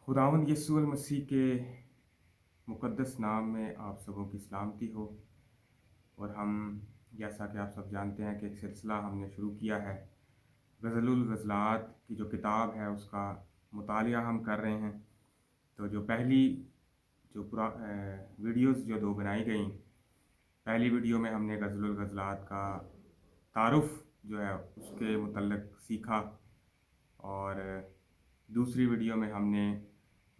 खुदावंद यस्सुअल मसीह के मुक़द्दस नाम में आप सबों की सलामती हो। और हम जैसा कि आप सब जानते हैं कि एक सिलसिला हमने शुरू किया है, ग़ज़लुल ग़ज़लात की जो किताब है उसका मुतालिया हम कर रहे हैं। तो जो पहली जो वीडियोज़ जो 2 बनाई गईं, पहली वीडियो में हमने ग़ज़लुल ग़ज़लात का तारुफ़ जो है उसके मुतल्लिक़ सीखा, और दूसरी वीडियो में हमने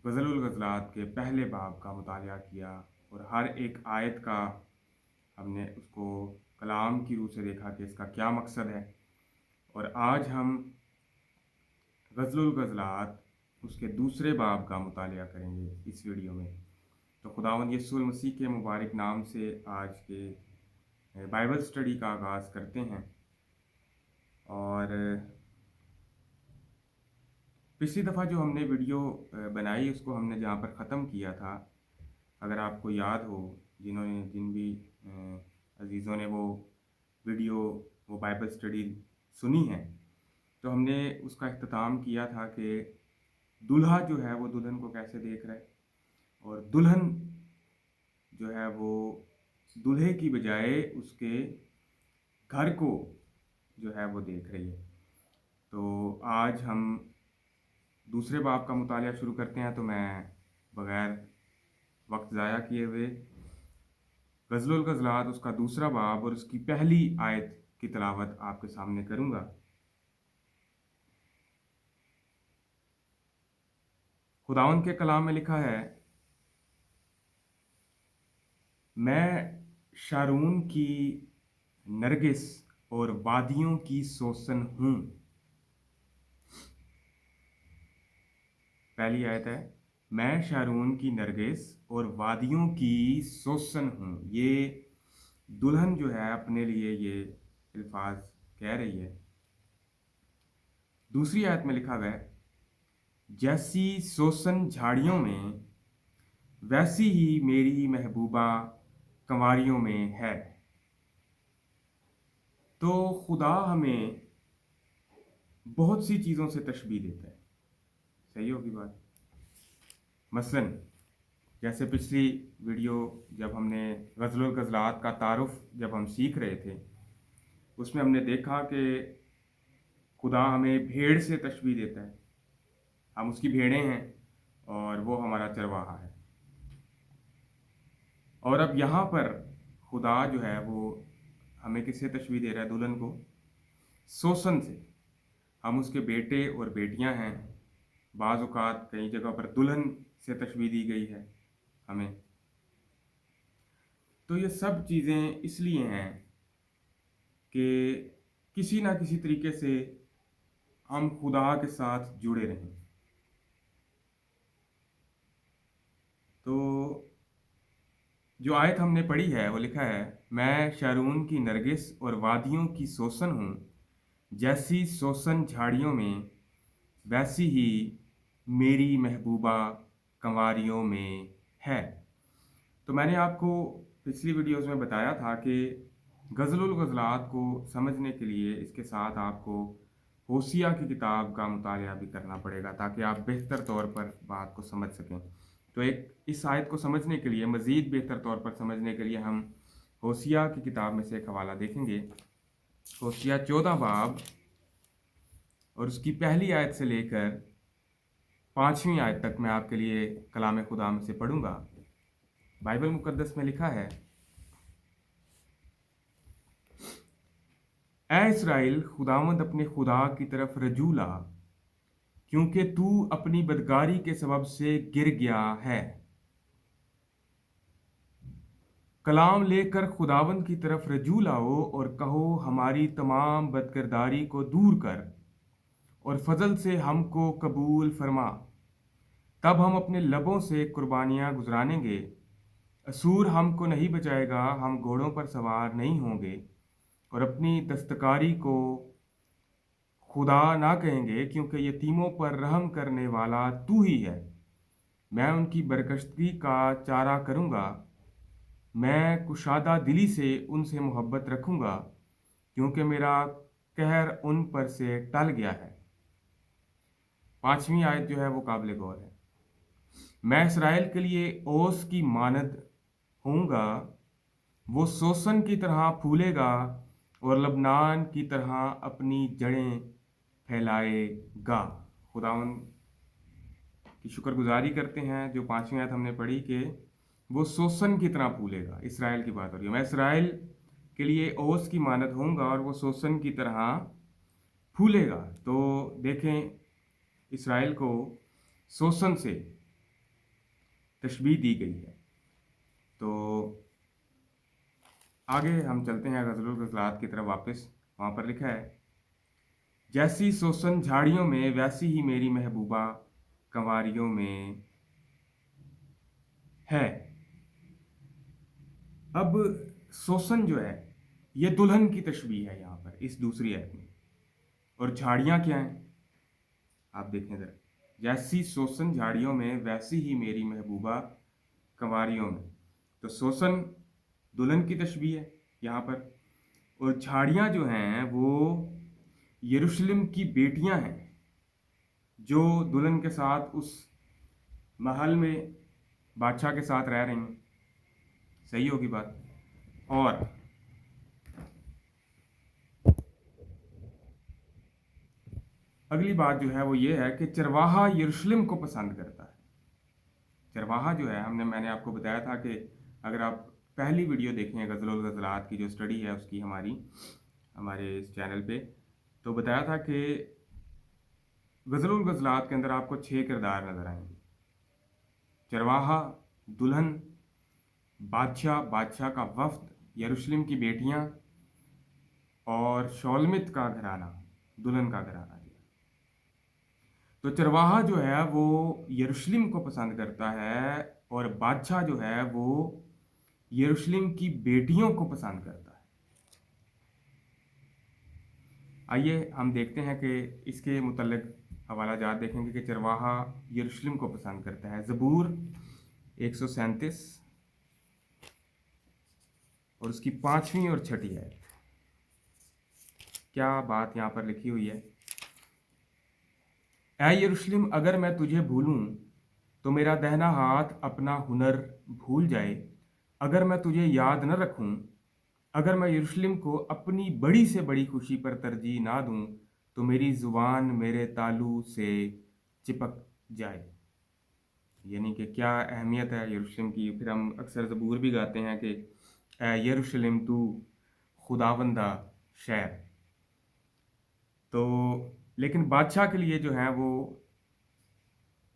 ग़ज़लुल ग़ज़लात के पहले बाब का मुतालिया किया और हर एक आयत का हमने उसको कलाम की रूह से देखा कि इसका क्या मकसद है। और आज हम ग़ज़लुल ग़ज़लात उसके दूसरे बाब का मुतालिया करेंगे इस वीडियो में। तो खुदावंद यस्सुअल मसीह के मुबारक नाम से आज के बाइबल स्टडी का आगाज़ करते हैं। और पिछली दफ़ा जो हमने वीडियो बनाई उसको हमने जहाँ पर ख़त्म किया था, अगर आपको याद हो, जिन भी अज़ीज़ों ने वो वीडियो वो बाइबल स्टडी सुनी है, तो हमने उसका इख्तिताम किया था कि दूल्हा जो है वो दुल्हन को कैसे देख रहा है, और दुल्हन जो है वो दूल्हे की बजाय उसके घर को जो है वो देख रही है। तो आज हम दूसरे बाब का मुतालिया शुरू करते हैं। तो मैं बग़ैर वक्त ज़ाया किए हुए ग़ज़लुल ग़ज़लात उसका दूसरा बाब और उसकी पहली आयत की तिलावत आपके सामने करूँगा। खुदावंद के कलाम में लिखा है, मैं शारून की नरगिस और वादियों की सोसन हूँ। पहली आयत है, मैं शारून की नरगिस और वादियों की सोसन हूँ। ये दुल्हन जो है अपने लिए ये अल्फाज कह रही है। दूसरी आयत में लिखा हुआ है, जैसी सोसन झाड़ियों में वैसी ही मेरी महबूबा कंवारियों में है। तो खुदा हमें बहुत सी चीज़ों से तशबीह देता है। सही होगी बात। मसलन जैसे पिछली वीडियो जब हमने ग़ज़लुल ग़ज़लात का तारुफ़ जब हम सीख रहे थे, उसमें हमने देखा कि खुदा हमें भेड़ से तशबीह देता है। हम उसकी भेड़ें हैं और वो हमारा चरवाहा है। और अब यहाँ पर खुदा जो है वो हमें किससे तशबीह दे रहा है? दुल्हन को सोसन से। हम उसके बेटे और बेटियां हैं। बाज़ औक़ात कई जगह पर दुल्हन से तशबीह दी गई है हमें। तो ये सब चीज़ें इसलिए हैं कि किसी ना किसी तरीके से हम खुदा के साथ जुड़े रहें। तो जो आयत हमने पढ़ी है वो लिखा है, मैं शारून की नरगिस और वादियों की सोसन हूँ। जैसी सोसन झाड़ियों में वैसी ही मेरी महबूबा कंवारियों में है। तो मैंने आपको पिछली वीडियोज़ में बताया था कि ग़ज़लुल ग़ज़लात को समझने के लिए इसके साथ आपको होसिया की किताब का मुतालिया भी करना पड़ेगा, ताकि आप बेहतर तौर पर बात को समझ सकें। तो एक इस आयत को समझने के लिए, मज़ीद बेहतर तौर पर समझने के लिए, हम होसिया की किताब में से एक हवाला देखेंगे। होसिया 14 बाब और उसकी पहली आयत से लेकर 5वीं आयत तक मैं आपके लिए कलाम खुदा में से पढ़ूंगा। बाइबल मुकद्दस में लिखा है, ऐ इस्राएल, खुदावंद अपने खुदा की तरफ रजू ला, क्योंकि तू अपनी बदकारी के सबब से गिर गया है। कलाम लेकर खुदावंद की तरफ रजू लाओ और कहो, हमारी तमाम बदकिरदारी को दूर कर और फजल से हमको कबूल फरमा। तब हम अपने लबों से कुर्बानियाँ गुजरानेंगे। असूर हमको नहीं बचाएगा, हम घोड़ों पर सवार नहीं होंगे और अपनी दस्तकारी को खुदा ना कहेंगे, क्योंकि यतीमों पर रहम करने वाला तू ही है। मैं उनकी बरकश्ती का चारा करूँगा, मैं कुशादा दिली से उनसे मोहब्बत रखूँगा, क्योंकि मेरा कहर उन पर से टल गया है। 5वीं आयत जो है वो काबिल गौर है। मैं इसराइल के लिए ओस की मानद होऊंगा, वो सोसन की तरह फूलेगा और लबनान की तरह अपनी जड़ें फैलाएगा। खुदावन की शुक्रगुजारी करते हैं जो पांचवी आयत हमने पढ़ी कि वो सोसन की तरह फूलेगा। इसराइल की बात हो रही है। मैं इसराइल के लिए ओस की मानद होऊंगा और वो सोसन की तरह फूलेगा। तो देखें, इसराइल को सोसन से तशबीह दी गई है। तो आगे हम चलते हैं गज़लुल गज़लात की तरफ वापस। वहाँ पर लिखा है, जैसी सोसन झाड़ियों में वैसी ही मेरी महबूबा कंवारियों में है। अब सोसन जो है ये दुल्हन की तशबीह है यहाँ पर इस दूसरी आयत में। और झाड़ियाँ क्या हैं आप देखें ज़रा, जैसी सोसन झाड़ियों में वैसी ही मेरी महबूबा कंवारियों में। तो सोसन दुल्हन की तशबीह है यहाँ पर, और झाड़ियाँ जो हैं वो यरूशलेम की बेटियाँ हैं जो दुल्हन के साथ उस महल में बादशाह के साथ रह रही हैं। सही होगी बात। और अगली बात जो है वो ये है कि चरवाहा यरूशलेम को पसंद करता है। चरवाहा जो है मैंने आपको बताया था कि अगर आप पहली वीडियो देखें गज़लुल गज़लात की जो स्टडी है उसकी हमारे इस चैनल पे, तो बताया था कि गज़लुल गज़लात के अंदर आपको 6 किरदार नज़र आएंगे। चरवाहा, दुल्हन, बादशाह, बादशाह का वफ्द, यरूशलेम की बेटियां और शौलमित का घराना, दुल्हन का घराना। तो चरवाहा जो है वो यरूशलेम को पसंद करता है और बादशाह जो है वो यरूशलेम की बेटियों को पसंद करता है। आइए हम देखते हैं कि इसके मुतल्लिक हवाला जात देखेंगे कि चरवाहा यरूशलेम को पसंद करता है। ज़बूर 137 और उसकी 5वीं और 6ठी है। क्या बात यहाँ पर लिखी हुई है, ऐ यरूशलेम अगर मैं तुझे भूलूं तो मेरा दाहिना हाथ अपना हुनर भूल जाए। अगर मैं तुझे याद न रखूं, अगर मैं यरूशलेम को अपनी बड़ी से बड़ी खुशी पर तरजीह ना दूं, तो मेरी ज़ुबान मेरे तालू से चिपक जाए। यानी कि क्या अहमियत है यरूशलेम की। फिर हम अक्सर ज़बूर भी गाते हैं कि ऐ यरूशलेम तू खुदावंदा शहर। तो लेकिन बादशाह के लिए जो है वो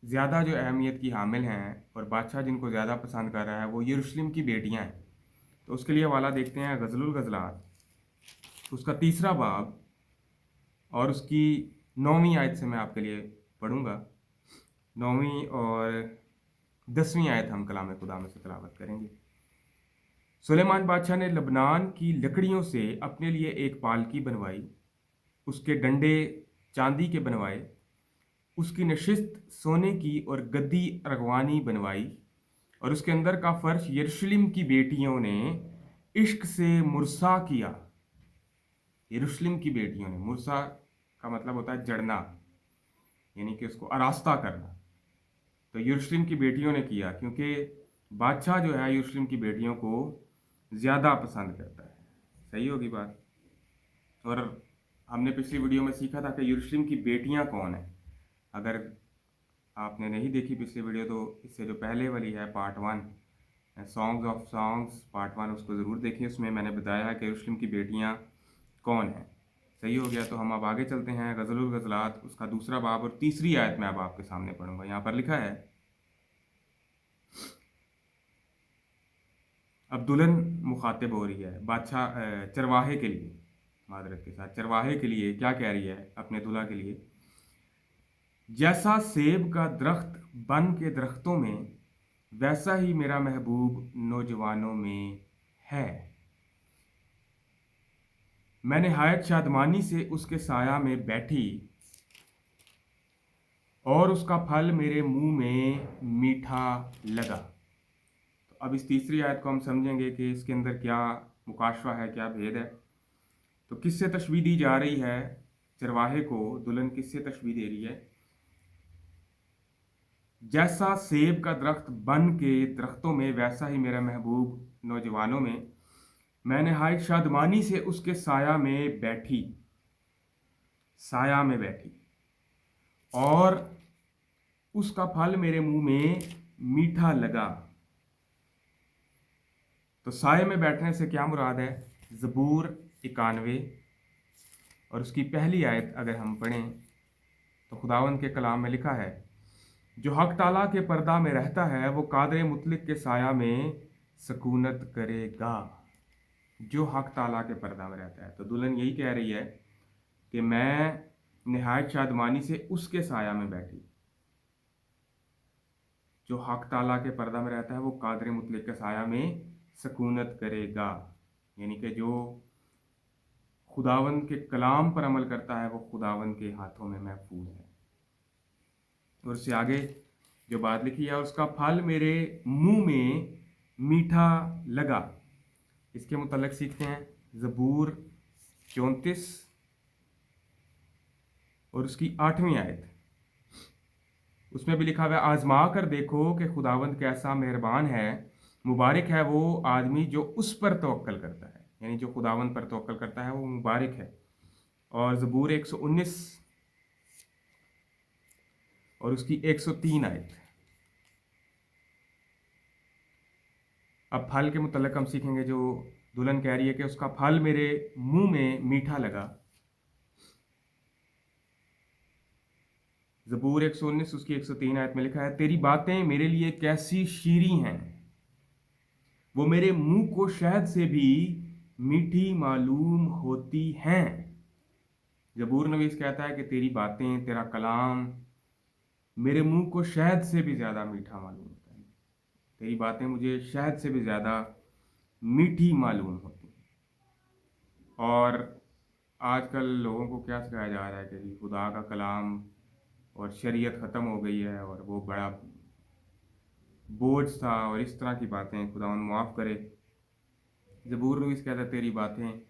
ज़्यादा जो अहमियत की हामिल हैं और बादशाह जिनको ज़्यादा पसंद कर रहा है वो यरूशलेम की बेटियां हैं। तो उसके लिए हवाला देखते हैं गज़लुल गज़लात, उसका 3रा बाब और उसकी 9वीं आयत से मैं आपके लिए पढ़ूंगा। 9वीं और 10वीं आयत हम कलाम खुदा में से तिलावत करेंगे। सुलेमान बादशाह ने लबनान की लकड़ियों से अपने लिए एक पालकी बनवाई, उसके डंडे चांदी के बनवाए, उसकी नशिस्त सोने की और गद्दी अरगवानी बनवाई, और उसके अंदर का फर्श यरूशलेम की बेटियों ने इश्क से मुरसा किया। यरूशलेम की बेटियों ने, मुरसा का मतलब होता है जड़ना, यानी कि उसको आरास्ता करना। तो यरूशलेम की बेटियों ने किया क्योंकि बादशाह जो है यरूशलेम की बेटियों को ज़्यादा पसंद करता है। सही होगी बात। और हमने पिछली वीडियो में सीखा था कि यरूशलेम की बेटियां कौन है। अगर आपने नहीं देखी पिछली वीडियो तो इससे जो पहले वाली है part 1 songs of songs part 1 उसको ज़रूर देखिए। उसमें मैंने बताया है कि यरूशलेम की बेटियां कौन है। सही हो गया। तो हम अब आगे चलते हैं गज़लुल गज़लात उसका 2रा बाब और 3री आयत में अब आपके सामने पढ़ूंगा। यहाँ पर लिखा है, अब दुल्हन मुखातिब हो रही है बादशाह चरवाहे के लिए, मादरत के साथ चरवाहे के लिए क्या कह रही है अपने दूल्हा के लिए, जैसा सेब का दरख्त बन के दरख्तों में वैसा ही मेरा महबूब नौजवानों में है। मैं निहायत शादमानी से उसके साया में बैठी और उसका फल मेरे मुंह में मीठा लगा। तो अब इस 3री आयत को हम समझेंगे कि इसके अंदर क्या मुकाशवा है, क्या भेद है। तो किससे तशबीह दी जा रही है चरवाहे को, दुल्हन किससे तशबीह दे रही है, जैसा सेब का दरख्त बन के दरख्तों में, वैसा ही मेरा महबूब नौजवानों में। मैं नहायत शादमानी से उसके साया में बैठी, और उसका फल मेरे मुंह में मीठा लगा। तो साये में बैठने से क्या मुराद है? ज़बूर 91 और उसकी पहली आयत अगर हम पढ़ें तो खुदावंद के कलाम में लिखा है, जो हक ताला के पर्दा में रहता है वो कादर मुतलिक के साया में सकूनत करेगा। जो हक ताला के पर्दा में रहता है, तो दुल्हन यही कह रही है कि मैं निहायत शादमानी से उसके साया में बैठी। जो हक ताला के पर्दा में रहता है वो कादर मुतलिक के साया में सकूनत करेगा, यानी कि जो खुदावंद के कलाम पर अमल करता है वो खुदावंद के हाथों में महफूज है। और उससे आगे जो बात लिखी है, उसका फल मेरे मुंह में मीठा लगा। इसके मुतल्लिक सीखते हैं ज़बूर 34 और उसकी 8वीं आयत। उसमें भी लिखा हुआ है, आजमा कर देखो कि खुदावंद कैसा मेहरबान है, मुबारक है वो आदमी जो उस पर तवक्कल करता है। यानी जो खुदावंद पर तवक्कल करता है वो मुबारक है। और ज़बूर 119 और उसकी 103 आयत। अब फल के मुतल्लिक हम सीखेंगे, जो दुल्हन कह रही है कि उसका फल मेरे मुंह में मीठा लगा। ज़बूर 119 उसकी 103 आयत में लिखा है, तेरी बातें मेरे लिए कैसी शीरी हैं, वो मेरे मुंह को शहद से भी मीठी मालूम होती हैं। ज़बूर नवीस कहता है कि तेरी बातें, तेरा कलाम मेरे मुंह को शहद से भी ज़्यादा मीठा मालूम होता है। तेरी बातें मुझे शहद से भी ज़्यादा मीठी मालूम होती हैं। और आजकल लोगों को क्या सिखाया जा रहा है कि खुदा का कलाम और शरीयत ख़त्म हो गई है और वो बड़ा बोझ था और इस तरह की बातें, खुदावन माफ़ करे। ज़बूर नवीस कहता है तेरी बातें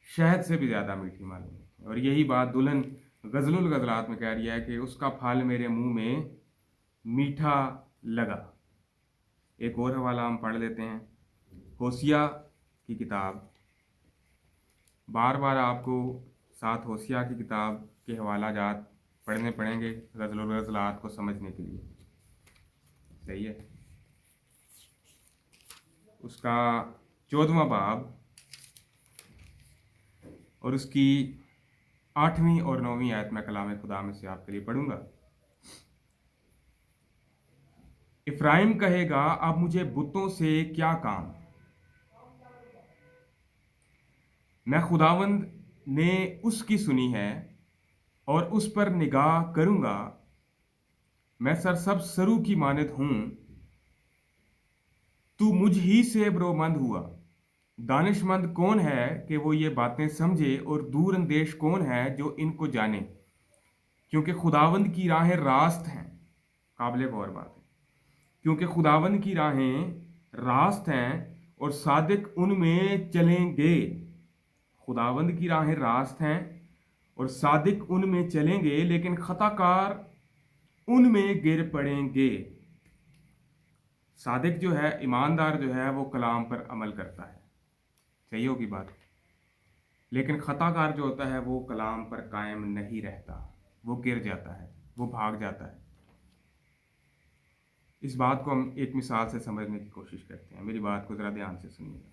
शहद से भी ज़्यादा मीठी मालूम होती हैं। और यही बात दुल्हन गज़लुल गज़लात में कह रही है कि उसका फल मेरे मुंह में मीठा लगा। एक और हवाला हम पढ़ लेते हैं, होसिया की किताब। बार बार आपको साथ होसिया की किताब के हवाला जात पढ़ने पड़ेंगे गज़लुल गज़लात को समझने के लिए। सही है। उसका 14वां बाब और उसकी 8वीं और 9वीं आयत में कलाम खुदा में से आपके लिए पढ़ूंगा। इफ्राइम कहेगा, अब मुझे बुतों से क्या काम, मैं खुदावंद ने उसकी सुनी है और उस पर निगाह करूंगा। मैं सरसब्ज़ सरू की मानद हूं, तू मुझ ही से ब्रोमंद हुआ। दानिशमंद कौन है कि वो ये बातें समझे, और दूर अंदेश कौन है जो इनको जाने। क्योंकि खुदावंद की राहें रास्त हैं। काबिल गौर बात है। क्योंकि खुदावंद की राहें रास्त हैं और सादिक उनमें चलेंगे। खुदावंद की राहें रास्त हैं और सादिक उनमें चलेंगे, लेकिन खताकार उनमें गिर पड़ेंगे। सादिक जो है, ईमानदार जो है, वो कलाम पर अमल करता है, सही होगी बात। लेकिन खताकार जो होता है वो कलाम पर कायम नहीं रहता, वो गिर जाता है, वो भाग जाता है। इस बात को हम एक मिसाल से समझने की कोशिश करते हैं। मेरी बात को ज़रा ध्यान से सुनिएगा।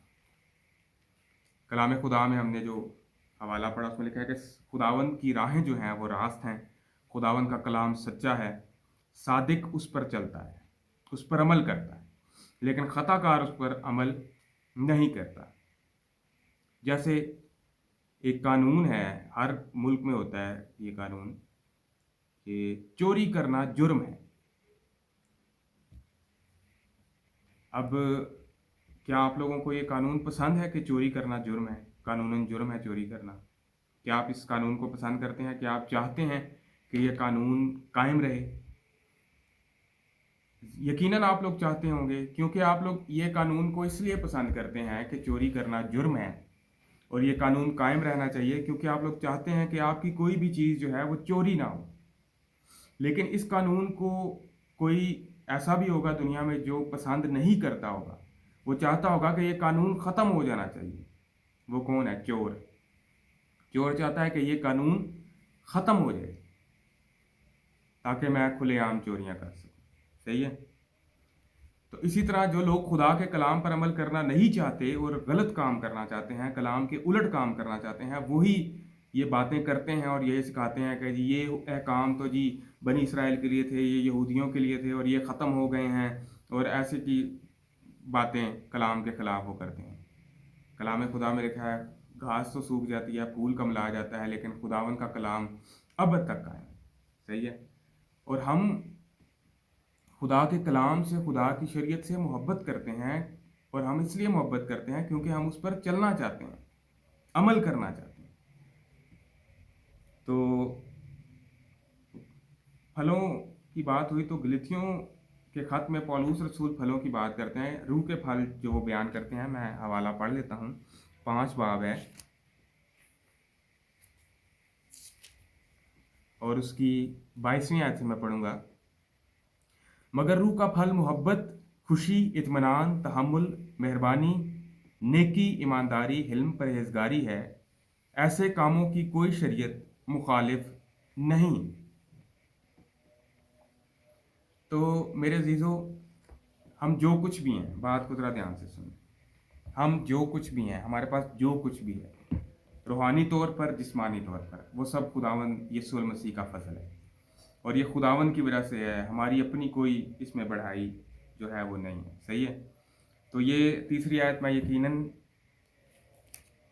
कलाम खुदा में हमने जो हवाला पढ़ा उसमें लिखा है कि खुदावंद की राहें जो हैं वो रास्त हैं, खुदावंद का कलाम सच्चा है, सादिक उस पर चलता है, उस पर अमल करता है, लेकिन खताकार उस पर अमल नहीं करता। जैसे एक कानून है, हर मुल्क में होता है ये कानून कि चोरी करना जुर्म है। अब क्या आप लोगों को ये कानून पसंद है कि चोरी करना जुर्म है? कानूनन जुर्म है चोरी करना। क्या आप इस कानून को पसंद करते हैं? क्या आप चाहते हैं कि ये कानून कायम रहे? यकीनन आप लोग चाहते होंगे, क्योंकि आप लोग ये कानून को इसलिए पसंद करते हैं कि चोरी करना जुर्म है और ये कानून कायम रहना चाहिए, क्योंकि आप लोग चाहते हैं कि आपकी कोई भी चीज़ जो है वो चोरी ना हो। लेकिन इस कानून को कोई ऐसा भी होगा दुनिया में जो पसंद नहीं करता होगा, वो चाहता होगा कि ये कानून ख़त्म हो जाना चाहिए। वो कौन है? चोर। चोर चाहता है कि ये कानून ख़त्म हो जाए ताकि मैं खुलेआम चोरियां कर सकूं। सही है। तो इसी तरह जो लोग खुदा के कलाम पर अमल करना नहीं चाहते और गलत काम करना चाहते हैं, कलाम के उलट काम करना चाहते हैं, वही ये बातें करते हैं और ये सिखाते हैं कि जी ये अहकाम तो जी बनी इसराइल के लिए थे, ये यहूदियों के लिए थे और ये ख़त्म हो गए हैं, और ऐसे की बातें कलाम के ख़िलाफ़ वो करते हैं। कलाम खुदा में लिखा है घास तो सूख जाती है, फूल कमला जाता है, लेकिन खुदावन का कलाम अब तक का है। सही है। और हम खुदा के कलाम से, खुदा की शरीयत से मोहब्बत करते हैं, और हम इसलिए मोहब्बत करते हैं क्योंकि हम उस पर चलना चाहते हैं, अमल करना चाहते हैं। तो फलों की बात हुई तो गलतियों के खत में पौलुस रसूल फलों की बात करते हैं। रूह के फल जो वो बयान करते हैं, मैं हवाला पढ़ लेता हूँ। 5 बाब है और उसकी 22वीं आयत से मैं पढ़ूंगा। मगर रूह का फल मोहब्बत, खुशी, इत्मीनान, तहम्मुल, मेहरबानी, नेकी, ईमानदारी, हिल्म, परहेजगारी है। ऐसे कामों की कोई शरीयत मुखालिफ नहीं। तो मेरे अजीज़ों, हम जो कुछ भी हैं, बात को ज़रा ध्यान से सुनें, हम जो कुछ भी हैं, हमारे पास जो कुछ भी है, रूहानी तौर पर, जिस्मानी तौर पर, वो सब खुदावन यीशु मसीह का फजल है, और ये खुदावन की वजह से है। हमारी अपनी कोई इसमें बढ़ाई जो है वो नहीं है। सही है। तो ये तीसरी आयत मैं यकीनन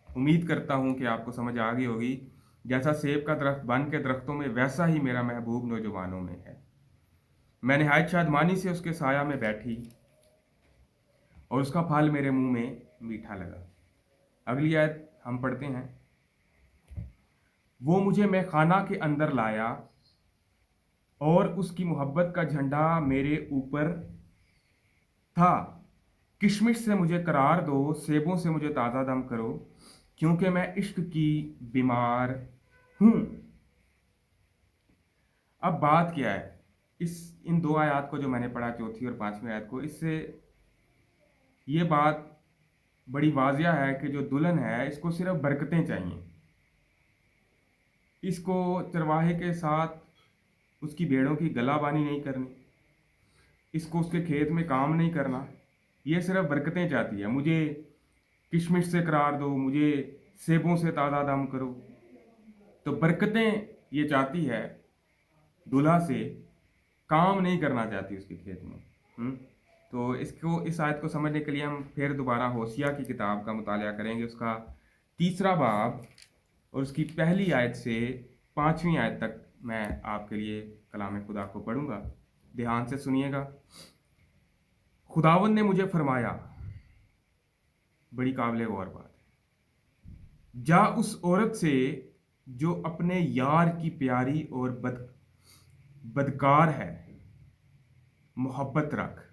उम्मीद करता हूँ कि आपको समझ आ गई होगी। जैसा सेब का दरख्त बन के दरख्तों में, वैसा ही मेरा महबूब नौजवानों में है। मैं निहायत शादमानी से उसके साया में बैठी और उसका फल मेरे मुंह में मीठा लगा। अगली आयत हम पढ़ते हैं। वो मुझे मैखाना के अंदर लाया और उसकी मोहब्बत का झंडा मेरे ऊपर था। किशमिश से मुझे करार दो, सेबों से मुझे ताज़ा दम करो, क्योंकि मैं इश्क की बीमार हूं। अब बात क्या है? इन 2 आयत को जो मैंने पढ़ा, चौथी और 5वीं आयत को, इससे ये बात बड़ी वाजिया है कि जो दुल्हन है, इसको सिर्फ बरकतें चाहिए। इसको चरवाहे के साथ उसकी भेड़ों की गलाबानी नहीं करनी, इसको उसके खेत में काम नहीं करना, ये सिर्फ बरकतें चाहती है। मुझे किशमिश से करार दो, मुझे सेबों से ताज़ा दम करो। तो बरकतें ये चाहती है, दूल्हा से काम नहीं करना चाहती उसके खेत में। तो इस आयत को समझने के लिए हम फिर दोबारा होशिया की किताब का मुताला करेंगे, उसका 3रा बाब और उसकी पहली आयत से 5वीं आयत तक मैं आपके लिए कलाम खुदा को पढ़ूंगा। ध्यान से सुनिएगा। खुदावन ने मुझे फरमाया, बड़ी काबिल गौर बात है, जा उस औरत से जो अपने यार की प्यारी और बदकार है मोहब्बत रख,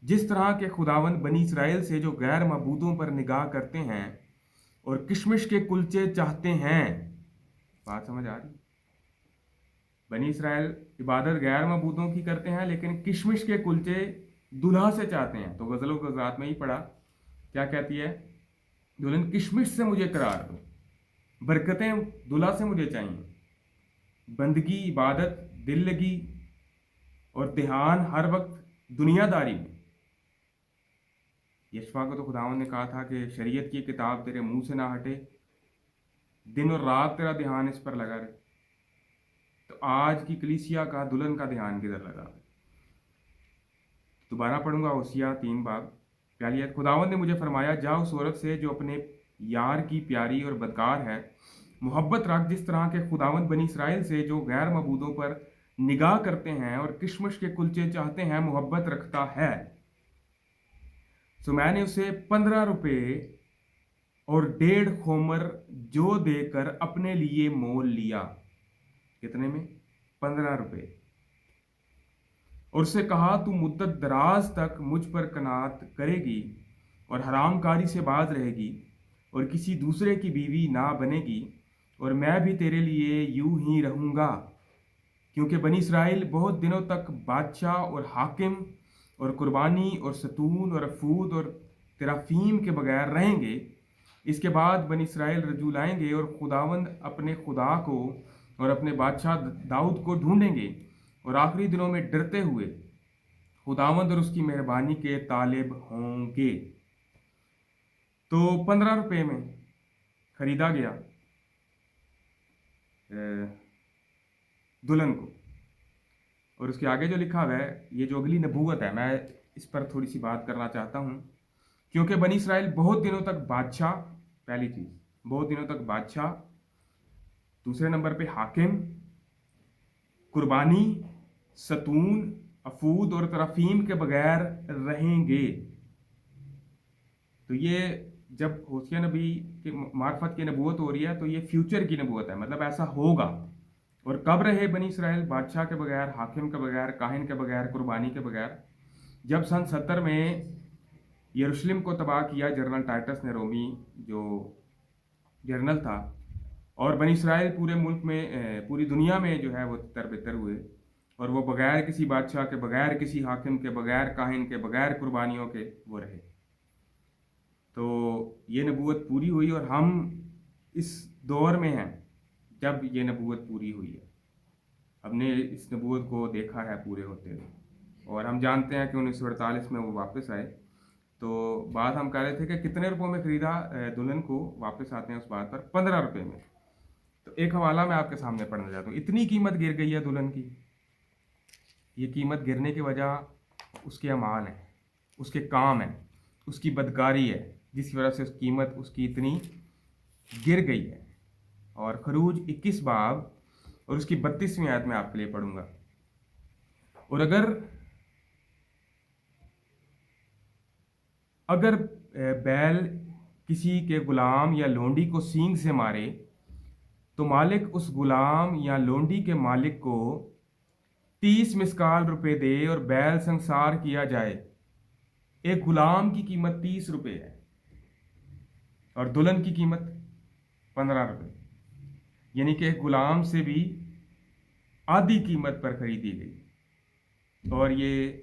जिस तरह के खुदावन बनी इसराइल से जो गैर मबूदों पर निगाह करते हैं और किशमिश के कुलचे चाहते हैं। बात समझ आ रही? बनी इसराइल इबादत गैर मबूदों की करते हैं, लेकिन किशमिश के कुलचे दुल्हा से चाहते हैं। तो गज़लों के ज़ात में ही पढ़ा, क्या कहती है? दुल्हन किशमिश से मुझे करार दो, बरकतें दुल्हा से मुझे चाहिए, बंदगी, इबादत, दिल लगी और ध्यान हर वक्त दुनियादारी में। यशवा को तो खुदावंद ने कहा था कि शरीयत की किताब तेरे मुंह से ना हटे, दिन और रात तेरा ध्यान इस पर लगा रहे। तो आज की कलीसिया का दुल्हन का ध्यान किधर लगा? दोबारा पढ़ूंगा होशिया 3 बाब पहली आयत। खुदावंद ने मुझे फरमाया, जा उस औरत से जो अपने यार की प्यारी और बदकार है मोहब्बत रख, जिस तरह के खुदावंद बनी इसराइल से जो गैर मबूदों पर निगाह करते हैं और किशमिश के कुलचे चाहते हैं मोहब्बत रखता है। तो मैंने उसे 15 रुपये और 1.5 खोमर जो देकर अपने लिए मोल लिया। कितने में? 15 रुपये। और उससे कहा, तू मुद्दत दराज तक मुझ पर कनात करेगी और हरामकारी से बाज रहेगी और किसी दूसरे की बीवी ना बनेगी, और मैं भी तेरे लिए यूं ही रहूँगा, क्योंकि बनी इसराइल बहुत दिनों तक बादशाह और हाकिम और कुर्बानी और सतून और अफूद और तेराफीम के बगैर रहेंगे। इसके बाद बनी इसराइल रजू लाएंगे और खुदावंद अपने खुदा को और अपने बादशाह दाऊद को ढूंढेंगे और आखिरी दिनों में डरते हुए खुदावंद और उसकी मेहरबानी के तालिब होंगे। तो 15 रुपये में खरीदा गया दुल्हन को। और उसके आगे जो लिखा हुआ है, ये जो अगली नबूवत है, मैं इस पर थोड़ी सी बात करना चाहता हूँ। क्योंकि बनी इसराइल बहुत दिनों तक बादशाह, पहली चीज़ बहुत दिनों तक बादशाह, दूसरे नंबर पे हाकिम, कुर्बानी, सतून, अफूद और तरफीम के बगैर रहेंगे। तो ये जब होशिया नबी के मार्फत की नबूवत हो रही है तो ये फ्यूचर की नबूवत है, मतलब ऐसा होगा। और कब रहे बनी इसराइल बादशाह के बगैर, हाकिम के बगैर, काहिन के बगैर, कुर्बानी के बगैर? जब सन 70 में यरूशलेम को तबाह किया जनरल टाइटस ने, रोमी जो जनरल था, और बनी इसराइल पूरे मुल्क में, पूरी दुनिया में जो है वो तितर-बितर हुए, और वो बगैर किसी बादशाह के, बगैर किसी हाकिम के, बगैर काहिन के, बगैर कुर्बानियों के वो रहे। तो ये नबूवत पूरी हुई और हम इस दौर में हैं जब ये नबूवत पूरी हुई है। हमने इस नबूवत को देखा है पूरे होते हुए, और हम जानते हैं कि 1948 में वो वापस आए। तो बात हम कह रहे थे कि कितने रुपयों में ख़रीदा दुल्हन को, वापस आते हैं उस बात पर, 15 रुपये में। तो एक हवाला मैं आपके सामने पढ़ना चाहता हूँ। इतनी कीमत गिर गई है दुल्हन की। ये कीमत गिरने की वजह उसके अमाल हैं, उसके काम हैं, उसकी बदकारी है, जिसकी वजह से उस कीमत उसकी इतनी गिर गई है। और खरूज 21 बाब और उसकी 32वीं आयत में आपके लिए पढ़ूंगा। और अगर बैल किसी के गुलाम या लोंडी को सींग से मारे तो मालिक उस गुलाम या लोंडी के मालिक को 30 मिसकाल रुपए दे और बैल संसार किया जाए। एक गुलाम की कीमत 30 रुपये है और दुल्हन की कीमत 15 रुपये, यानी कि एक गुलाम से भी आधी कीमत पर खरीदी गई। और ये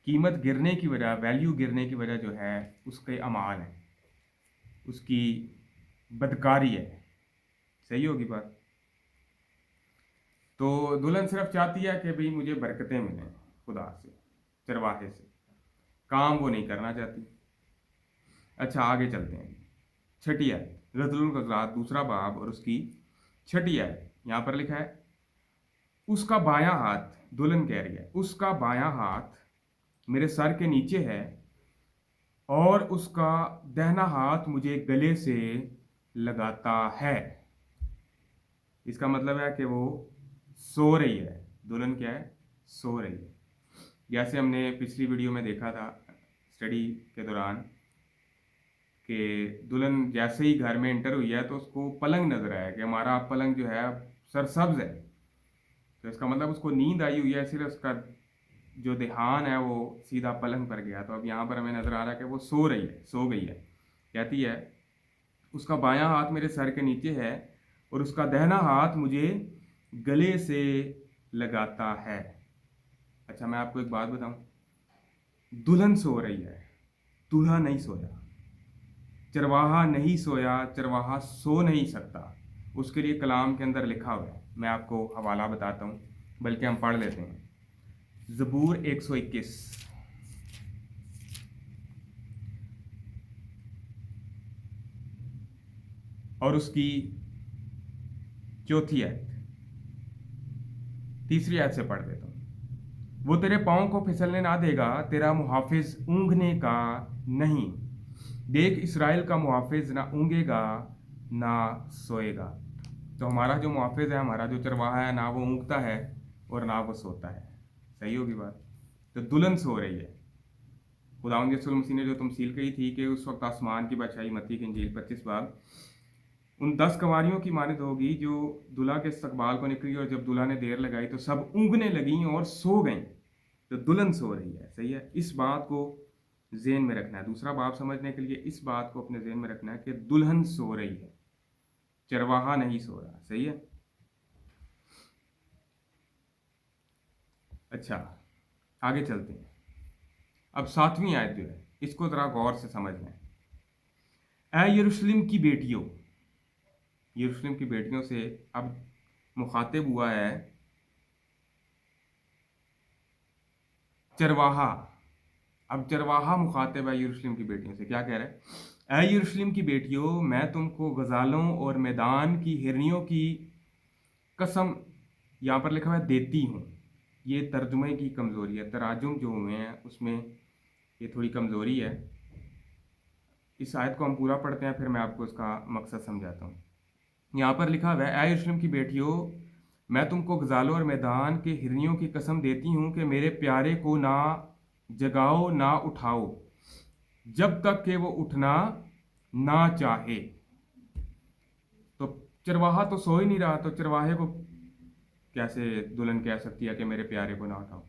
कीमत गिरने की वजह, वैल्यू गिरने की वजह जो है उसके अमाल है, उसकी बदकारी है। सही होगी बात? तो दुल्हन सिर्फ चाहती है कि भाई मुझे बरकतें मिलें खुदा से, चरवाहे से, काम वो नहीं करना चाहती। अच्छा, आगे चलते हैं। छठी आयत, ग़ज़लुल ग़ज़लात दूसरा बाब और उसकी छठी आयत। यहाँ पर लिखा है, उसका बायां हाथ, दुल्हन कह रही है, उसका बायां हाथ मेरे सर के नीचे है और उसका दाहिना हाथ मुझे गले से लगाता है। इसका मतलब है कि वो सो रही है। दुल्हन क्या है? सो रही है। जैसे हमने पिछली वीडियो में देखा था स्टडी के दौरान कि दुल्हन जैसे ही घर में एंटर हुई है तो उसको पलंग नजर आया कि हमारा पलंग जो है सरसब्ज है। तो इसका मतलब उसको नींद आई हुई है, सिर्फ उसका जो ध्यान है वो सीधा पलंग पर गया। तो अब यहाँ पर हमें नजर आ रहा है कि वो सो रही है, सो गई है। कहती है, उसका बायां हाथ मेरे सर के नीचे है और उसका दाहिना हाथ मुझे गले से लगाता है। अच्छा, मैं आपको एक बात बताऊं, दुल्हन सो रही है, दूल्हा नहीं सोया। चरवाहा नहीं सोया, चरवाहा सो नहीं सकता। उसके लिए कलाम के अंदर लिखा हुआ है, मैं आपको हवाला बताता हूँ, बल्कि हम पढ़ लेते हैं। ज़बूर 121 और उसकी चौथी आयत, तीसरी आयत से पढ़ देता हूँ। वो तेरे पाँव को फिसलने ना देगा, तेरा मुहाफिज ऊँघने का नहीं। देख, इसराइल का मुहाफिज ना ऊँघेगा ना सोएगा। तो हमारा जो मुहाफिज है, हमारा जो चरवाहा है, ना वो ऊँघता है और ना वो सोता है। सही होगी बात? तो दुल्हन सो रही है। खुदावंद यीशु मसीह ने जो तमसील कही थी कि उस वक्त आसमान की बादशाही, मत्ती की इंजील 25 बाब, उन 10 कंवारियों की मानद होगी जो दुल्हा के इस्तकबाल को निकली, और जब दुल्हा ने देर लगाई तो सब ऊँघने लगी और सो गईं। तो दुल्हन सो रही है। सही है? इस बात को जेहन में रखना है। दूसरा बाब समझने के लिए इस बात को अपने जेहन में रखना है कि दुल्हन सो रही है, चरवाहा नहीं सो रहा। सही है? अच्छा, आगे चलते हैं। अब 7वीं आयत जो है इसको ज़रा गौर से समझना है। ए यरूशलेम की बेटियों, यरूशलेम की बेटियों से अब मुखातिब हुआ है चरवाहा। अब चरवाहा मुखातिब है यरूशलेम की बेटियों से, क्या कह रहा है? ए यरूशलेम की बेटियों, मैं तुमको गजालों और मैदान की हिरनियों की कसम, यहाँ पर लिखा हुआ है देती हूँ। ये तर्जुमे की कमज़ोरी है, तराजुम जो हुए हैं उसमें ये थोड़ी कमज़ोरी है। इस आयत को हम पूरा पढ़ते हैं, फिर मैं आपको इसका मकसद समझाता हूँ। यहाँ पर लिखा हुआ है, ए यरूशलेम की बेटियों, मैं तुमको गजालों और मैदान के हिरनियों की कसम देती हूँ कि मेरे प्यारे को ना जगाओ ना उठाओ जब तक कि वो उठना ना चाहे। तो चरवाहा तो सो ही नहीं रहा, तो चरवाहे को कैसे दुल्हन कह सकती है कि मेरे प्यारे को ना उठाओ?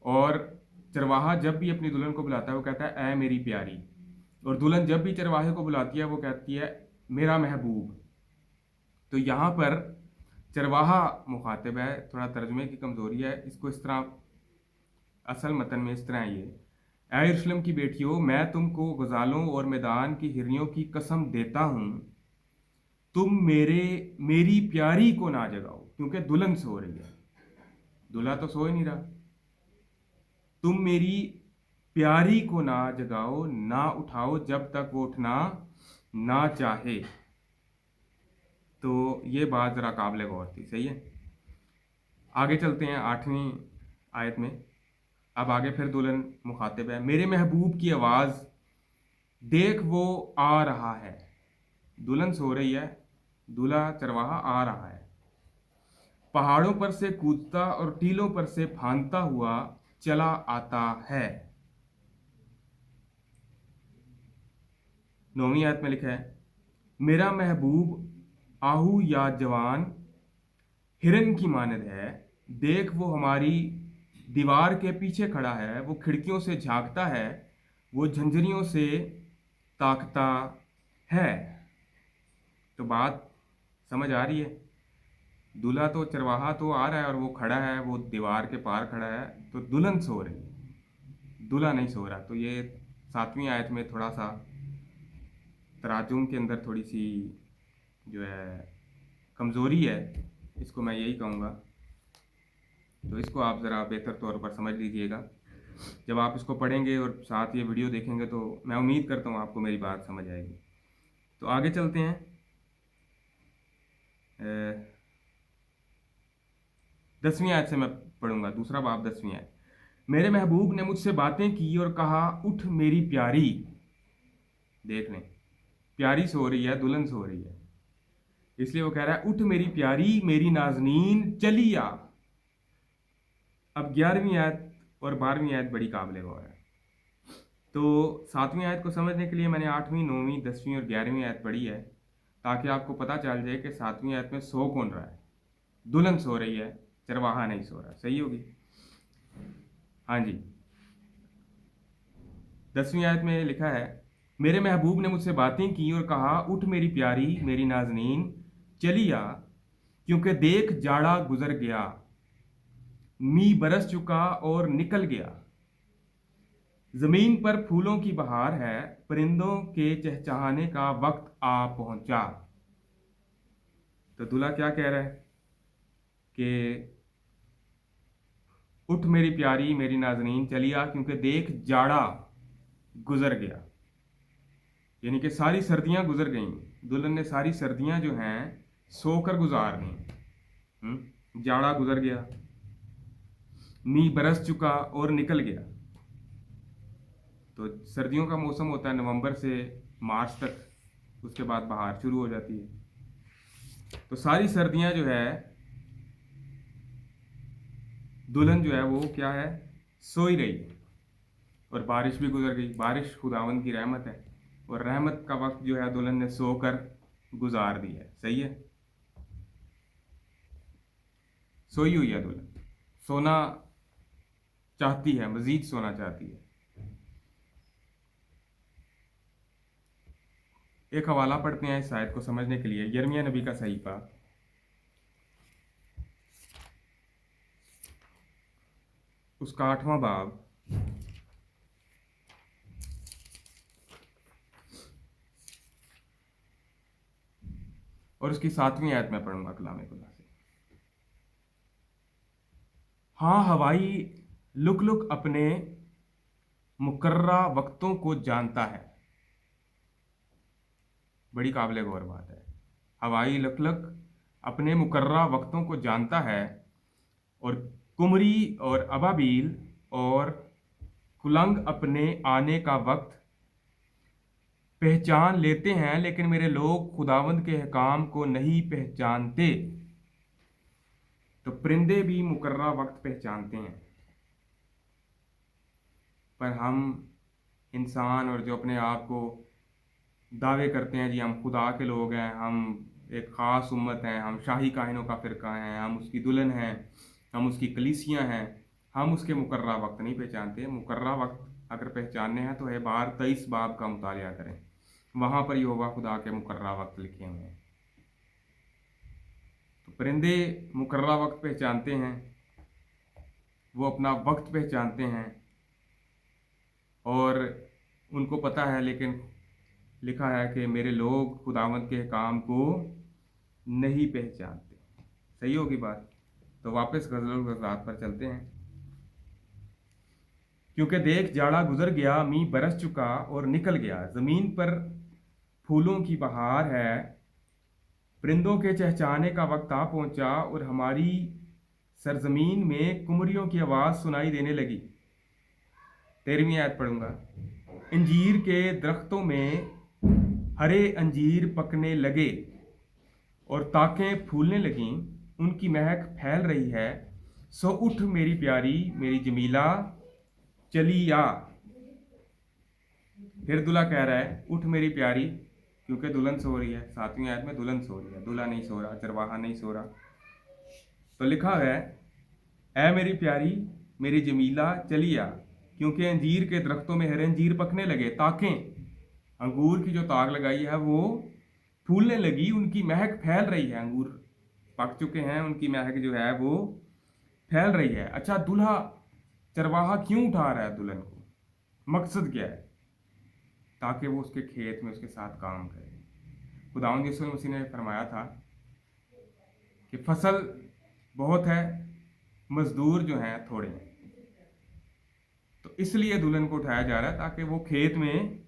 और चरवाहा जब भी अपनी दुल्हन को बुलाता है वो कहता है ए मेरी प्यारी, और दुल्हन जब भी चरवाहे को बुलाती है वो कहती है मेरा महबूब। तो यहाँ पर चरवाहा मुखातिब है, थोड़ा तर्जुमे की कमज़ोरी है, इसको इस तरह असल मतन में इस तरह है ये, ऐ यरूशलेम की बेटियों, मैं तुमको गजालों और मैदान की हिरनियों की कसम देता हूँ, तुम मेरी प्यारी को ना जगाओ, क्योंकि दुल्हन सो रही है, दूल्हा तो सो ही नहीं रहा। तुम मेरी प्यारी को ना जगाओ ना उठाओ जब तक वो उठना ना चाहे। तो ये बात ज़रा काबिल गौर थी, सही है। आगे चलते हैं 8वीं आयत में। अब आगे फिर दुल्हन मुखातिब है, मेरे महबूब की आवाज़ देख वो आ रहा है। दुल्हन सो रही है, दूल्हा चरवाहा आ रहा है, पहाड़ों पर से कूदता और टीलों पर से फांदता हुआ चला आता है। 9वीं आयत में लिखा है, मेरा महबूब आहू या जवान हिरन की मानद है, देख वो हमारी दीवार के पीछे खड़ा है, वो खिड़कियों से झांकता है, वो झंझरियों से ताकता है। तो बात समझ आ रही है? दूल्हा तो चरवाहा तो आ रहा है और वो खड़ा है, वो दीवार के पार खड़ा है, तो दुल्हन सो रही है, दूल्हा नहीं सो रहा। तो ये 7वीं आयत में थोड़ा सा तराजुम के अंदर थोड़ी सी जो है कमज़ोरी है, इसको मैं यही कहूँगा। तो इसको आप ज़रा बेहतर तौर पर समझ लीजिएगा जब आप इसको पढ़ेंगे और साथ ये वीडियो देखेंगे, तो मैं उम्मीद करता हूँ आपको मेरी बात समझ आएगी। तो आगे चलते हैं। 10वीं आयत से मैं पढ़ूंगा, दूसरा बाब 10वीं आयत। मेरे महबूब ने मुझसे बातें की और कहा उठ मेरी प्यारी। देख लें, प्यारी सो रही है, दुल्हन सो रही है, इसलिए वो कह रहा है उठ मेरी प्यारी, मेरी नाजनीन चली आ। अब 11वीं आयत और 12वीं आयत बड़ी काबिल गौर है। तो 7वीं आयत को समझने के लिए मैंने 8वीं, 9वीं, 10वीं और 11वीं आयत पढ़ी है, ताकि आपको पता चल जाए कि 7वीं आयत में सो कौन रहा है। दुल्हन सो रही है, चरवाहा नहीं सो रहा। सही होगी? हाँ जी। 10वीं आयत में लिखा है, मेरे महबूब ने मुझसे बातें की और कहा उठ मेरी प्यारी, मेरी नाजनीन चली आ, क्योंकि देख जाड़ा गुजर गया, मी बरस चुका और निकल गया, जमीन पर फूलों की बहार है, परिंदों के चहचहाने का वक्त आ पहुंचा। तो दूल्हा क्या कह रहा है कि उठ मेरी प्यारी, मेरी नाजनीन चली आ, क्योंकि देख जाड़ा गुजर गया, यानी कि सारी सर्दियां गुजर गईं। दुल्हन ने सारी सर्दियां जो हैं सोकर गुजार दी। जाड़ा गुजर गया, मी बरस चुका और निकल गया। तो सर्दियों का मौसम होता है नवंबर से मार्च तक, उसके बाद बहार शुरू हो जाती है। तो सारी सर्दियां जो है दुल्हन जो है वो क्या है, सो ही रही है। और बारिश भी गुजर गई, बारिश खुदावंद की रहमत है, और रहमत का वक्त जो है दुल्हन ने सोकर गुजार दिया है। सही है, सोई हुई है दुल्हन, सोना चाहती है, मजीद सोना चाहती है। एक हवाला पढ़ते हैं इस आयत को समझने के लिए, यिर्मयाह नबी का सहीफा उसका 8वां बाब और उसकी 7वीं आयत में पढ़ूंगा कलाम खुदा से। हाँ, हवाई लुक लुक अपने मुकर्रा वक्तों को जानता है। बड़ी काबिल गौर बात है। हवाई लुक लुक अपने मुकर्रा वक्तों को जानता है, और कुमरी और अबाबील और कुलंग अपने आने का वक्त पहचान लेते हैं, लेकिन मेरे लोग खुदावंद के अहकाम को नहीं पहचानते। तो परिंदे भी मुकर्रा वक्त पहचानते हैं, पर हम इंसान और जो अपने आप को दावे करते हैं जी हम खुदा के लोग हैं, हम एक ख़ास उम्मत हैं, हम शाही काहिनों का फ़िरका हैं, हम उसकी दुल्हन हैं, हम उसकी कलीसियाँ हैं, हम उसके मुकर्रा वक्त नहीं पहचानते। मुकर्रा वक्त अगर पहचानने हैं तो है बार 23 बाब का मुतालिया करें, वहाँ पर यहोवा खुदा के मुकर्रा वक्त लिखे हुए हैं। तो परिंदे मुकर्रा वक्त पहचानते हैं, वो अपना वक्त पहचानते हैं और उनको पता है, लेकिन लिखा है कि मेरे लोग खुदावंद के काम को नहीं पहचानते। सही होगी बात। तो वापस गज़ल गज़ात पर चलते हैं। क्योंकि देख जाड़ा गुजर गया, मींह बरस चुका और निकल गया, ज़मीन पर फूलों की बहार है, परिंदों के चहचहाने का वक्त आ पहुंचा और हमारी सरजमीन में कुमरियों की आवाज़ सुनाई देने लगी। 13वीं आयत पढ़ूंगा। अंजीर के दरख्तों में हरे अंजीर पकने लगे और ताकें फूलने लगीं, उनकी महक फैल रही है। सो उठ मेरी प्यारी, मेरी जमीला, चली आ। फिर दूल्हा कह रहा है उठ मेरी प्यारी, क्योंकि दुल्हन सो रही है। 7वीं आयत में दुल्हन सो रही है, दूल्हा नहीं सो रहा, चरवाहा नहीं सो रहा। तो लिखा है ऐ मेरी प्यारी, मेरी जमीला, चली आ, क्योंकि अंजीर के दरख्तों में हरे अंजीर पकने लगे, ताकें अंगूर की जो ताक लगाई है वो फूलने लगी, उनकी महक फैल रही है। अंगूर पक चुके हैं, उनकी महक जो है वो फैल रही है। अच्छा, दूल्हा चरवाहा क्यों उठा रहा है दुल्हन को? मकसद क्या है? ताकि वो उसके खेत में उसके साथ काम करे। खुदावंद यीशु मसीह ने फरमाया था कि फसल बहुत है, मजदूर जो हैं थोड़े हैं। तो इसलिए दुल्हन को उठाया जा रहा है ताकि वो खेत में,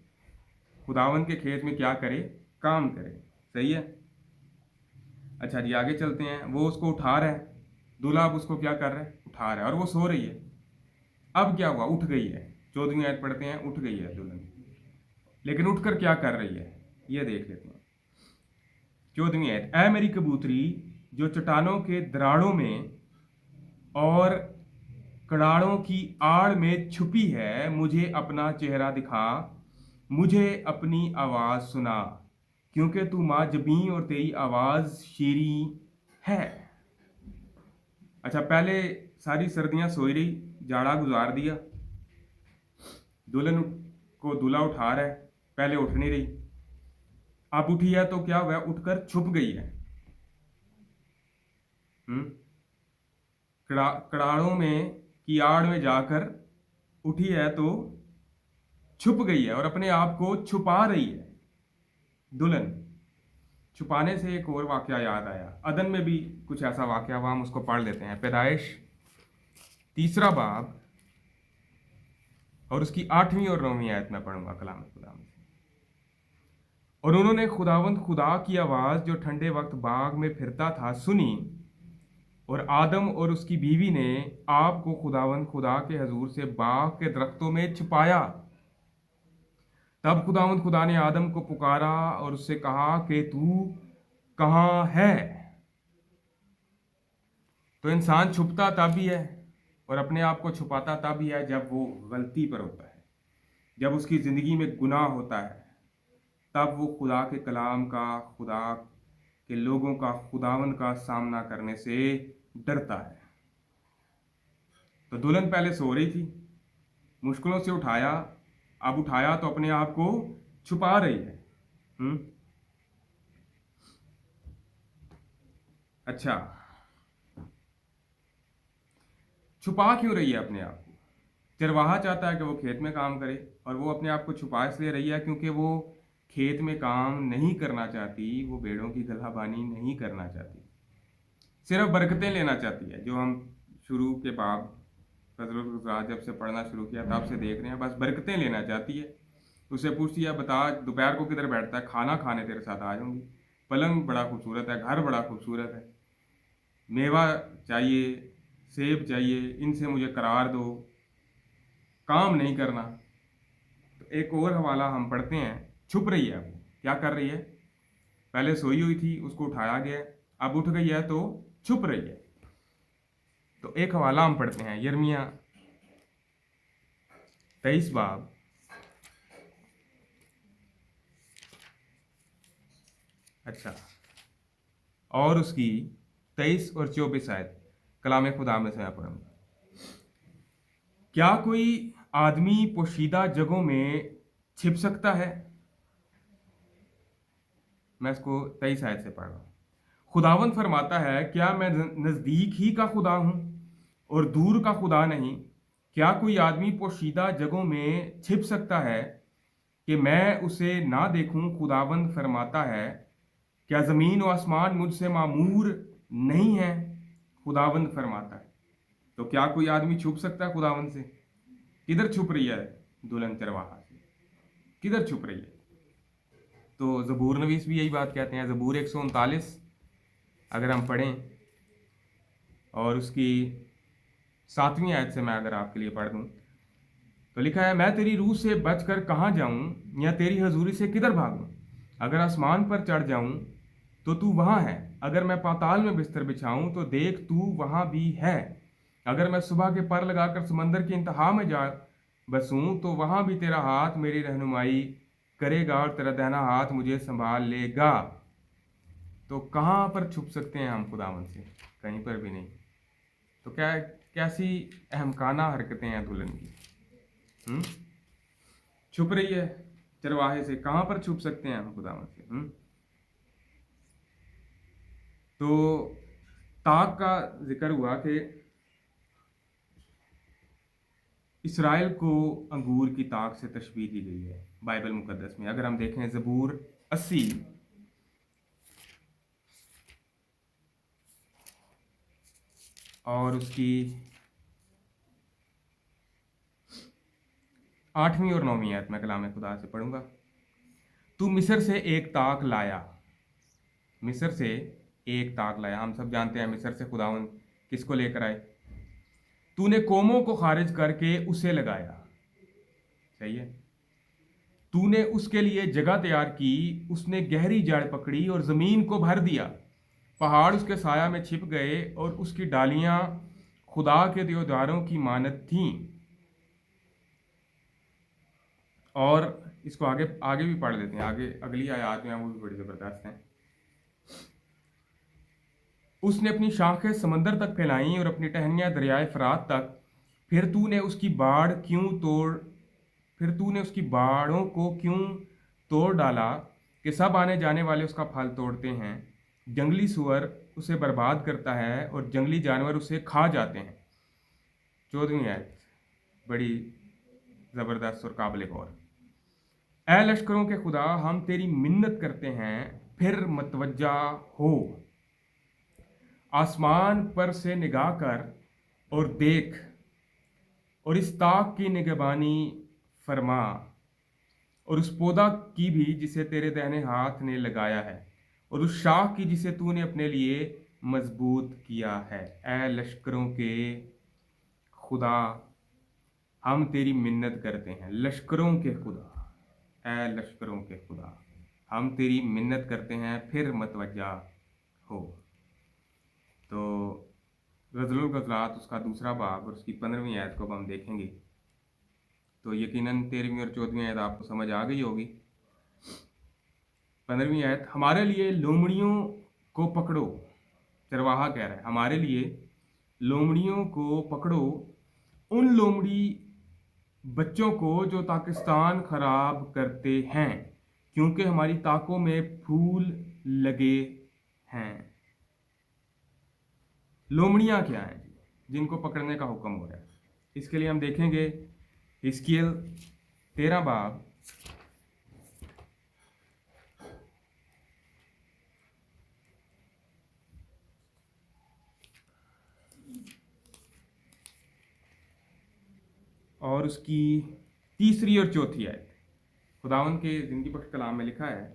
खुदावंद के खेत में क्या करे? काम करे। सही है। अच्छा जी, आगे चलते हैं। वो उसको उठा रहा है, दूल्हा अब उसको क्या कर रहा है? उठा रहा है, और वो सो रही है। अब क्या हुआ? उठ गई है। 14वीं आयत पढ़ते हैं, उठ गई है दुल्हन। लेकिन उठकर क्या कर रही है ये देख लेते हैं। 14वीं आयत। ऐ मेरी कबूतरी जो चट्टानों के दराड़ों में और कड़ाड़ों की आड़ में छुपी है, मुझे अपना चेहरा दिखा, मुझे अपनी आवाज़ सुना, क्योंकि तू माँ जबीं और तेरी आवाज़ शीरी है। अच्छा, पहले सारी सर्दियां सोई रही, जाड़ा गुजार दिया, दुल्हन को दूल्हा उठा रहा है, पहले उठ नहीं रही, अब उठी है तो क्या हुआ? उठकर छुप गई है। कड़ाड़ों में की आड़ में जाकर उठी है तो छुप गई है और अपने आप को छुपा रही है दुल्हन। छुपाने से एक और वाकया याद आया। अदन में भी कुछ ऐसा वाकया हुआ, हम उसको पढ़ लेते हैं। पैदाइश 3 बाब और उसकी 8वीं और 9वीं आयत में पढ़ूंगा कलाम खुदा में। और उन्होंने खुदावंद खुदा की आवाज़ जो ठंडे वक्त बाग में फिरता था सुनी, और आदम और उसकी बीवी ने आपको खुदावंद खुदा के हजूर से बाग के दरख्तों में छुपाया। तब खुदावंद खुदा ने आदम को पुकारा और उससे कहा कि तू कहाँ है? तो इंसान छुपता तब भी है और अपने आप को छुपाता तब भी है जब वो गलती पर होता है, जब उसकी ज़िंदगी में गुनाह होता है, तब वो खुदा के कलाम का, खुदा के लोगों का, खुदावंद का सामना करने से डरता है। तो दुल्हन पहले सो रही थी, मुश्किलों से उठाया, अब उठाया तो अपने आप को छुपा रही है। अच्छा, छुपा क्यों रही है अपने आप को? चरवाहा चाहता है कि वो खेत में काम करे, और वो अपने आप को छुपा इसलिए रही है क्योंकि वो खेत में काम नहीं करना चाहती, वो भेड़ों की गलाबानी नहीं करना चाहती, सिर्फ बरकतें लेना चाहती है। जो हम शुरू के बाब फजलुल गुज़रात जब से पढ़ना शुरू किया तब से देख रहे हैं, बस बरकतें लेना चाहती है। उससे पूछती है, बता दोपहर को किधर बैठता है, खाना खाने तेरे साथ आ जाऊंगी, पलंग बड़ा खूबसूरत है, घर बड़ा खूबसूरत है, मेवा चाहिए, सेब चाहिए, इनसे मुझे करार दो, काम नहीं करना। तो एक और हवाला हम पढ़ते हैं, छुप रही है, वो क्या कर रही है, पहले सोई हुई थी, उसको उठाया गया, अब उठ गई है तो छुप रही है। तो एक हवाला हम पढ़ते हैं, यिर्मयाह 23 बाब, अच्छा, और उसकी 23 और 24 आयत कलाम खुदा में से मैं पढ़ूंगा। क्या कोई आदमी पोशीदा जगहों में छिप सकता है? मैं इसको 23 आयत से पढ़ रहा हूँ। खुदावंद फरमाता है, क्या मैं नज़दीक ही का खुदा हूँ और दूर का खुदा नहीं? क्या कोई आदमी पोशीदा जगहों में छिप सकता है कि मैं उसे ना देखूं? खुदावंद फरमाता है, क्या ज़मीन और आसमान मुझसे मामूर नहीं है? खुदावंद फरमाता है। तो क्या कोई आदमी छुप सकता है खुदावंद से? किधर छुप रही है दुल्हन चरवाहा से, किधर छुप रही है? तो ज़बूर नवीस भी यही बात कहते हैं। ज़बूर 139 अगर हम पढ़ें और उसकी 7वीं आयत से मैं अगर आपके लिए पढ़ दूं, तो लिखा है, मैं तेरी रूह से बचकर कहाँ जाऊं, या तेरी हजूरी से किधर भागूं? अगर आसमान पर चढ़ जाऊं तो तू वहाँ है, अगर मैं पाताल में बिस्तर बिछाऊं तो देख तू वहाँ भी है। अगर मैं सुबह के पर लगाकर समंदर की इंतहा में जा बसूं तो वहाँ भी तेरा हाथ मेरी रहनुमाई करेगा और तेरा दाहिना हाथ मुझे संभाल लेगा। तो कहाँ पर छुप सकते हैं हम खुदावंद से? कहीं पर भी नहीं। तो क्या कैसी अहमकाना हरकतें हैं दुल्हन की। हम्म छुप रही है चरवाहे से, कहाँ पर छुप सकते हैं हम खुदावंद से? तो ताक का जिक्र हुआ कि इसराइल को अंगूर की ताक से तशबीह दी गई है बाइबल मुकद्दस में। अगर हम देखें ज़बूर 80 और उसकी 8वीं और 9वीं आयत में कलाम खुदा से पढ़ूंगा। तू मिस्र से एक ताक लाया, मिस्र से एक ताक लाया। हम सब जानते हैं मिस्र से खुदावन किसको लेकर आए। तूने कौमों को खारिज करके उसे लगाया, सही है। तूने उसके लिए जगह तैयार की, उसने गहरी जड़ पकड़ी और जमीन को भर दिया। पहाड़ उसके साया में छिप गए और उसकी डालियां खुदा के देवदारों की मानद थीं। और इसको आगे आगे भी पढ़ लेते हैं, आगे अगली आयत में वो भी बड़ी ज़बरदस्त हैं। उसने अपनी शाखें समंदर तक फैलाई और अपनी टहनियाँ दरियाए फरात तक। फिर तूने उसकी बाढ़ क्यों तोड़ फिर तूने उसकी बाड़ों को क्यों तोड़ डाला कि सब आने जाने वाले उसका फल तोड़ते हैं। जंगली सुअर उसे बर्बाद करता है और जंगली जानवर उसे खा जाते हैं। 14वीं आयत बड़ी ज़बरदस्त और काबिल गौर। ऐ लश्करों के खुदा, हम तेरी मिन्नत करते हैं, फिर मतवज्जा हो। आसमान पर से निगाह कर और देख, और इस ताक की निगहबानी फरमा, और उस पौधा की भी जिसे तेरे दाहिने हाथ ने लगाया है, और उस शाख की जिसे तूने अपने लिए मजबूत किया है। ऐ लश्करों के खुदा, हम तेरी मिन्नत करते हैं। लश्करों के खुदा, ऐ लश्करों के खुदा, हम तेरी मिन्नत करते हैं, फिर मतवज्जा हो। तो गज़लुल गज़लात उसका दूसरा बाब और उसकी 15वीं आयत को हम देखेंगे तो यकीनन 13वीं और 14वीं आयत आपको समझ आ गई होगी। 15वीं आयत, हमारे लिए लोमड़ियों को पकड़ो। चरवाहा कह रहा है, हमारे लिए लोमड़ियों को पकड़ो, उन लोमड़ी बच्चों को जो पाकिस्तान खराब करते हैं, क्योंकि हमारी ताकों में फूल लगे हैं। लोमड़ियां क्या हैं? जिनको पकड़ने का हुक्म हो रहा है। इसके लिए हम देखेंगे हिजकिय्याल 13 बाब और उसकी तीसरी और चौथी आयत। खुदावंद के ज़िंदगी बख्श कलाम में लिखा है,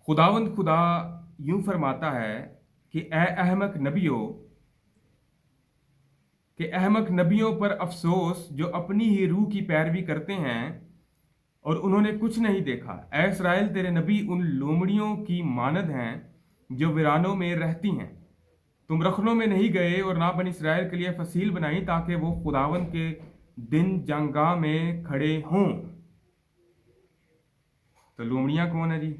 खुदावंद खुदा यूं फरमाता है कि अहमक नबियों पर अफसोस जो अपनी ही रूह की पैरवी करते हैं और उन्होंने कुछ नहीं देखा। ऐ इस्राएल, तेरे नबी उन लोमड़ियों की मानद हैं जो वीरानों में रहती हैं। तुम रखनों में नहीं गए और ना बनी इस्राएल के लिए फसील बनाई, ताकि वो खुदावंद के दिन जंगा में खड़े हों। तो लोमड़ियां कौन है जी?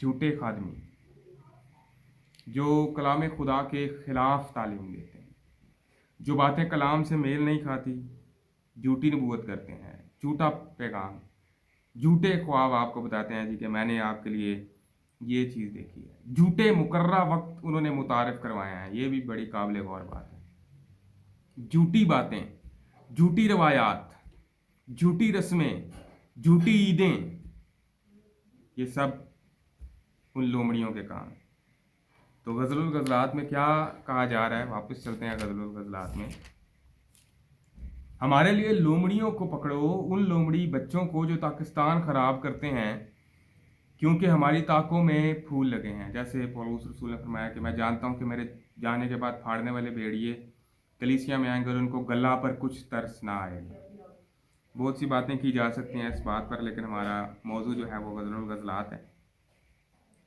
झूठे खादमी जो कलाम खुदा के खिलाफ तालीम देते हैं, जो बातें कलाम से मेल नहीं खाती, झूठी नबूवत करते हैं, झूठा पैगाम, झूठे ख्वाब आपको बताते हैं जी कि मैंने आपके लिए ये चीज़ देखी है। झूठे मुकर्रा वक्त उन्होंने मुतारिफ करवाया है, ये भी बड़ी काबिल गौर बात है। झूठी बातें, झूठी रवायात, झूठी रस्में, झूठी ईदें, ये सब उन लोमड़ियों के काम। तो गज़लुल गज़लात में क्या कहा जा रहा है? वापस चलते हैं गज़लुल गज़लात में। हमारे लिए लोमड़ियों को पकड़ो, उन लोमड़ी बच्चों को जो पाकिस्तान ख़राब करते हैं, क्योंकि हमारी ताकों में फूल लगे हैं। जैसे पौलुस रसूल ने फरमाया कि मैं जानता हूं कि मेरे जाने के बाद फाड़ने वाले भेड़िए कलीसिया में आएंगे और उनको गला पर कुछ तरस ना आएगा। बहुत सी बातें की जा सकती हैं इस बात पर, लेकिन हमारा मौजू जो है वो गज़लुल गज़लात है,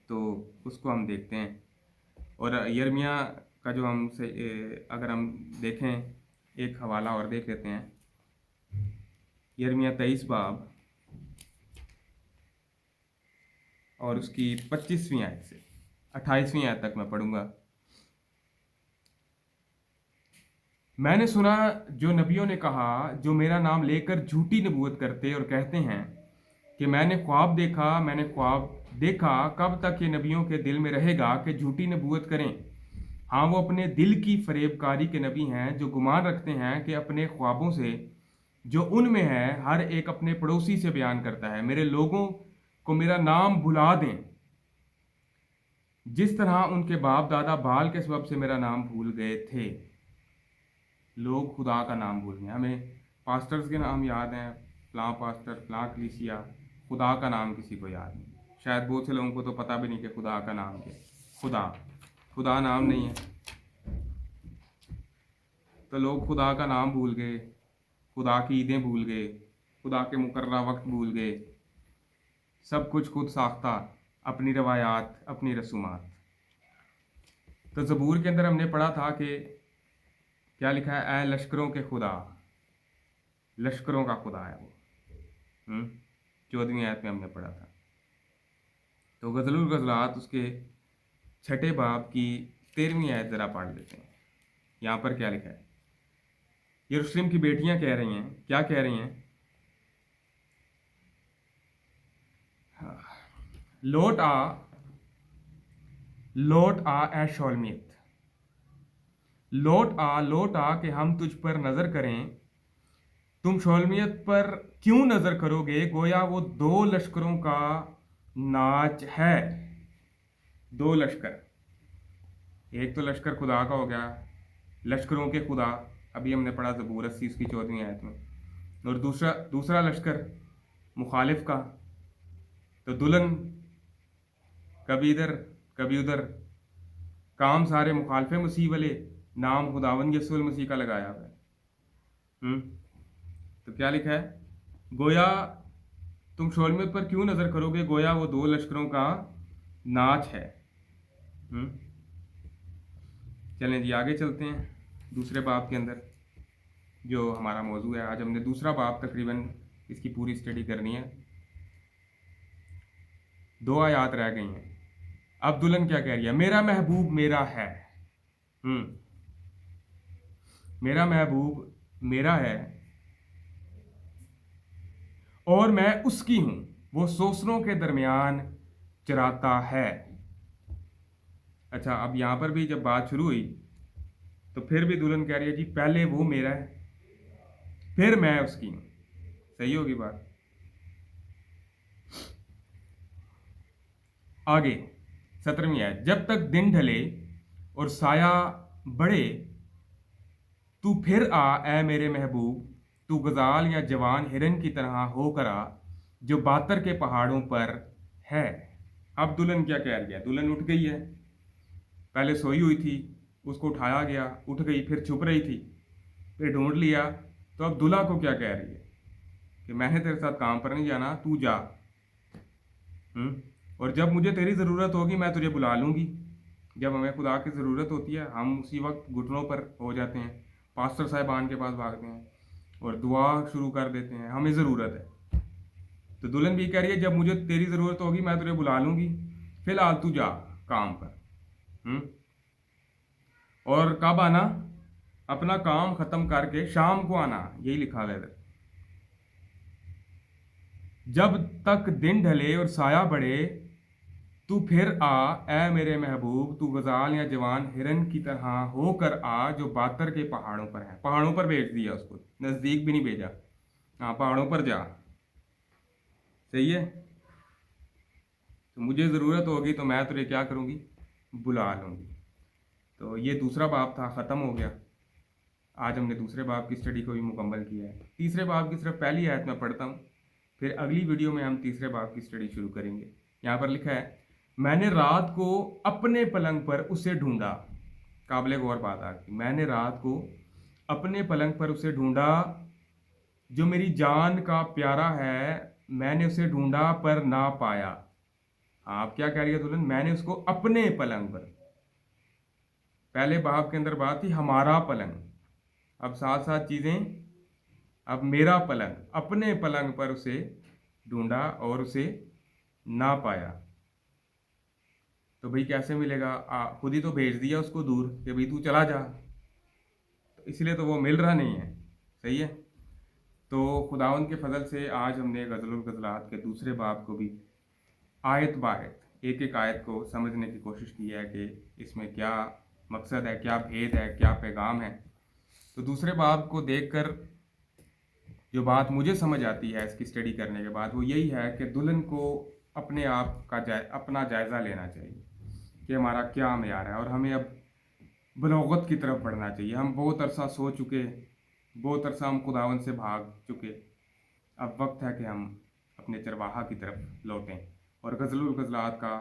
तो उसको हम देखते हैं। और यिर्मयाह का जो अगर हम देखें, एक हवाला और देख लेते हैं। यिर्मयाह 23 बाब और उसकी 25वीं आयत से 28वीं आयत तक मैं पढ़ूंगा। मैंने सुना जो नबियों ने कहा, जो मेरा नाम लेकर झूठी नबूवत करते और कहते हैं कि मैंने ख्वाब देखा। कब तक ये नबियों के दिल में रहेगा कि झूठी नबूवत करें? हाँ, वो अपने दिल की फरेबकारी के नबी हैं, जो गुमान रखते हैं कि अपने ख्वाबों से जो उनमें है हर एक अपने पड़ोसी से बयान करता है। मेरे लोगों को मेरा नाम भुला दें, जिस तरह उनके बाप दादा बाल के सबब से मेरा नाम भूल गए थे। लोग खुदा का नाम भूल गए। हमें पास्टर्स के नाम याद हैं, फलां पास्टर, फलां कलीसिया, खुदा का नाम किसी को याद नहीं। शायद बहुत से लोगों को तो पता भी नहीं कि खुदा का नाम क्या। खुदा नाम नहीं है, तो लोग खुदा का नाम भूल गए, खुदा की ईदें भूल गए, खुदा के मुकर्रा वक्त भूल गए, सब कुछ खुद साख्ता, अपनी रवायात, अपनी रसूमात। तो ज़बूर के अंदर हमने पढ़ा था कि क्या लिखा है? ऐ लश्करों के खुदा, लश्करों का खुदा है वो। 14वीं आयत में हमने पढ़ा था। तो गज़लुल गज़लात उसके 6 बाब की 13वीं आयत ज़रा पढ़ लेते हैं। यहाँ पर क्या लिखा है? यरूशलेम की बेटियां कह रही हैं, क्या कह रही हैं? लौट आ ऐ शोलमियत, लौट आ कि हम तुझ पर नज़र करें। तुम शोलमियत पर क्यों नज़र करोगे? गोया वो 2 लश्करों का नाच है। 2 लश्कर, एक तो लश्कर खुदा का हो गया, लश्करों के खुदा, अभी हमने पढ़ा ज़बूर 80 उसकी 14वीं आयत में। और दूसरा लश्कर मुखालिफ का। तो दुल्हन कभी इधर कभी उधर, काम सारे मुखालफे मसीह वाले, नाम खुदावंद यीशु मसीह का लगाया हुआ है। तो क्या लिखा है? गोया तुम शोलमियत पर क्यों नज़र करोगे? गोया वो 2 लश्करों का नाच है। चलें जी, आगे चलते हैं दूसरे बाब के अंदर, जो हमारा मौजू है। आज हमने दूसरा बाब तकरीबन इसकी पूरी स्टडी करनी है। 2 आयत रह गई हैं। अब दुल्हन क्या कह रही है? मेरा महबूब मेरा है। मेरा महबूब मेरा है और मैं उसकी हूं, वो सोसरों के दरमियान चराता है। अच्छा, अब यहां पर भी जब बात शुरू हुई तो फिर भी दुल्हन कह रही है जी पहले वो मेरा है, फिर मैं उसकी हूं। सही होगी बात। आगे 17वीं है, जब तक दिन ढले और साया बढ़े, तू फिर आ ए मेरे महबूब, तू गजाल या जवान हिरन की तरह होकर आ, जो बातर के पहाड़ों पर है। अब दुल्हन क्या कह रही है? दुल्हन उठ गई है, पहले सोई हुई थी, उसको उठाया गया, उठ गई, फिर छुप रही थी, फिर ढूंढ लिया। तो अब दूल्हा को क्या कह रही है कि मैंने तेरे साथ काम पर नहीं जाना, तू जा। और जब मुझे तेरी ज़रूरत होगी मैं तुझे बुला लूँगी। जब हमें खुदा की ज़रूरत होती है हम उसी वक्त घुटनों पर हो जाते हैं, पास्टर साहिबान के पास भागते हैं और दुआ शुरू कर देते हैं, हमें ज़रूरत है। तो दुल्हन भी कह रही है जब मुझे तेरी ज़रूरत होगी मैं तुझे बुला लूँगी, फिलहाल तू जा काम पर। हम्म और कब आना? अपना काम ख़त्म करके शाम को आना, यही लिखा है इधर। जब तक दिन ढले और साया बढ़े, तू फिर आ ए मेरे महबूब, तू गजाल या जवान हिरन की तरह होकर आ, जो बातर के पहाड़ों पर है। पहाड़ों पर भेज दिया उसको, नज़दीक भी नहीं भेजा। हाँ, पहाड़ों पर जा। सही है। तो मुझे ज़रूरत होगी तो मैं तुझे क्या करूँगी? बुला लूँगी। तो ये दूसरा बाब था, ख़त्म हो गया। आज हमने दूसरे बाब की स्टडी को भी मुकम्मल किया है। तीसरे बाब की सिर्फ पहली आयत मैं पढ़ता हूँ, फिर अगली वीडियो में हम तीसरे बाब की स्टडी शुरू करेंगे। यहाँ पर लिखा है, मैंने रात को अपने पलंग पर उसे ढूंढा। काबिल गौर बात आ गई। मैंने रात को अपने पलंग पर उसे ढूंढा, जो मेरी जान का प्यारा है, मैंने उसे ढूंढा पर ना पाया। आप क्या कह रही है दुल्हन? मैंने उसको अपने पलंग पर, पहले बाब के अंदर बात थी हमारा पलंग, अब साथ साथ चीजें, अब मेरा पलंग, अपने पलंग पर उसे ढूंढा और उसे ना पाया। तो भाई कैसे मिलेगा? खुद ही तो भेज दिया उसको दूर कि भाई तू चला जा, तो इसलिए तो वो मिल रहा नहीं है। सही है। तो खुदावंद के फजल से आज हमने गज़लुल गज़लात के दूसरे बाब को भी आयत बायत एक एक आयत को समझने की कोशिश की है कि इसमें क्या मकसद है, क्या भेद है, क्या पैगाम है। तो दूसरे बाब को देखकर जो बात मुझे समझ आती है इसकी स्टडी करने के बाद, वो यही है कि दुल्हन को अपने आप का अपना जायज़ा लेना चाहिए कि हमारा क्या मेयार है, और हमें अब बलौगत की तरफ बढ़ना चाहिए। हम बहुत अरसा सो चुके, बहुत अरसा हम खुदावन से भाग चुके। अब वक्त है कि हम अपने चरवाहा की तरफ लौटें। और गज़लुल गज़लात का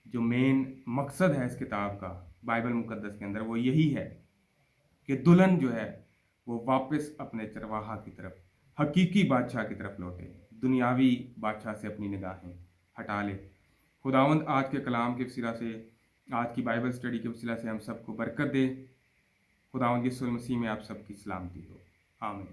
जो मेन मकसद है इस किताब का बाइबल मुकद्दस के अंदर, वो यही है कि दुल्हन जो है वो वापस अपने चरवाहा की तरफ, हकीकी बादशाह की तरफ लौटे, दुनियावी बादशाह से अपनी निगाहें हटा ले। खुदावंद आज के कलाम के वसीला से, आज की बाइबल स्टडी के वसीला से हम सबको बरकत दे। खुदावंद यीशु मसीह में आप सबकी सलामती हो। आमीन।